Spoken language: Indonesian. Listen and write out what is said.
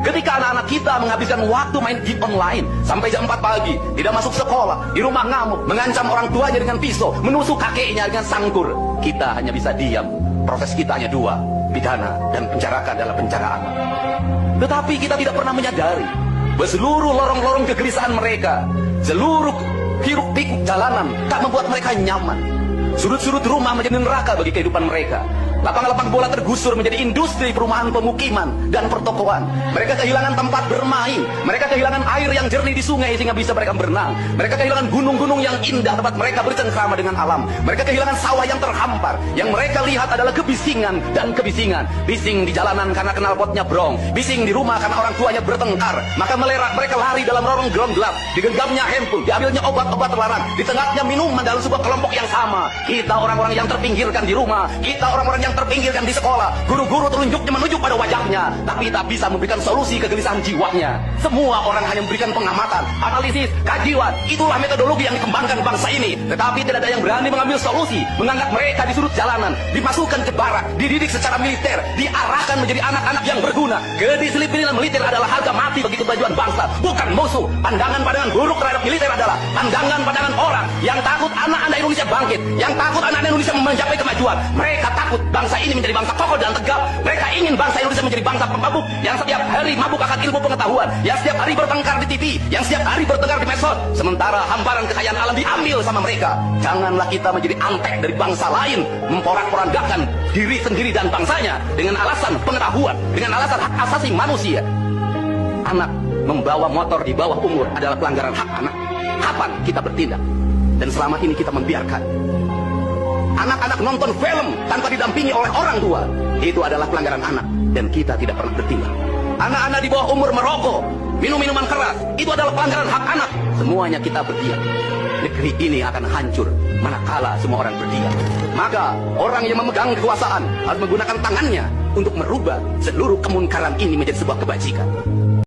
Ketika anak-anak kita menghabiskan waktu main game online sampai jam 4 pagi, tidak masuk sekolah, di rumah ngamuk, mengancam orang tuanya dengan pisau, menusuk kakeknya dengan sangkur, kita hanya bisa diam. Proses kita hanya dua, pidana dan penjarakan dalam penjaraan. Tetapi kita tidak pernah menyadari bahwa seluruh lorong-lorong kegelisahan mereka, seluruh hiruk pikuk jalanan tak membuat mereka nyaman. Sudut-sudut rumah menjadi neraka bagi kehidupan mereka. Lapang-lapang bola tergusur menjadi industri perumahan pemukiman dan pertokoan. Mereka kehilangan tempat bermain. Mereka kehilangan air yang jernih di sungai sehingga bisa mereka berenang. Mereka kehilangan gunung-gunung yang indah tempat mereka bercengkrama dengan alam. Mereka kehilangan sawah yang terhampar. Yang mereka lihat adalah kebisingan dan kebisingan. Bising di jalanan karena knalpotnya brong. Bising di rumah karena orang tuanya bertengkar. Maka mereka lari dalam lorong gelap. Digenggamnya handphone, diambilnya obat-obat terlarang, ditengahnya minuman dalam sebuah kelompok yang sama. Kita orang-orang yang terpinggirkan di rumah. Kita orang-orang yang terpinggirkan di sekolah. Guru-guru telunjuknya menunjuk pada wajahnya, tapi tak bisa memberikan solusi kegelisahan jiwanya. Semua orang hanya memberikan pengamatan, analisis, kajian. Itulah metodologi yang dikembangkan bangsa ini. Tetapi tidak ada yang berani mengambil solusi, mengangkat mereka di sudut jalanan, dimasukkan ke barak, dididik secara militer, diarahkan menjadi anak-anak yang berguna. Kedisiplinan militer adalah harga mati bagi kemajuan bangsa, bukan musuh. Pandangan-pandangan buruk terhadap militer adalah pandangan-pandangan orang yang takut anak-anak Indonesia bangkit, yang takut anak-anak Indonesia mencapai kemajuan. Mereka takut bangsa ini menjadi bangsa kokoh dan tegap. Mereka ingin bangsa Indonesia menjadi bangsa pemabuk yang setiap hari mabuk akan ilmu pengetahuan, yang setiap hari bertengkar di TV, yang setiap hari bertengkar di medsos, sementara hamparan kekayaan alam diambil sama mereka. Janganlah kita menjadi antek dari bangsa lain, memporak-porandakan diri sendiri dan bangsanya dengan alasan pengetahuan, dengan alasan hak asasi manusia. Anak membawa motor di bawah umur adalah pelanggaran hak anak. Kapan kita bertindak? Dan selama ini kita membiarkan anak-anak nonton film tanpa didampingi oleh orang tua. Itu adalah pelanggaran anak, dan kita tidak pernah bertindak. Anak-anak di bawah umur merokok, minum minuman keras, itu adalah pelanggaran hak anak. Semuanya kita berdiam. Negeri ini akan hancur manakala semua orang berdiam. Maka orang yang memegang kekuasaan harus menggunakan tangannya untuk merubah seluruh kemunkaran ini menjadi sebuah kebajikan.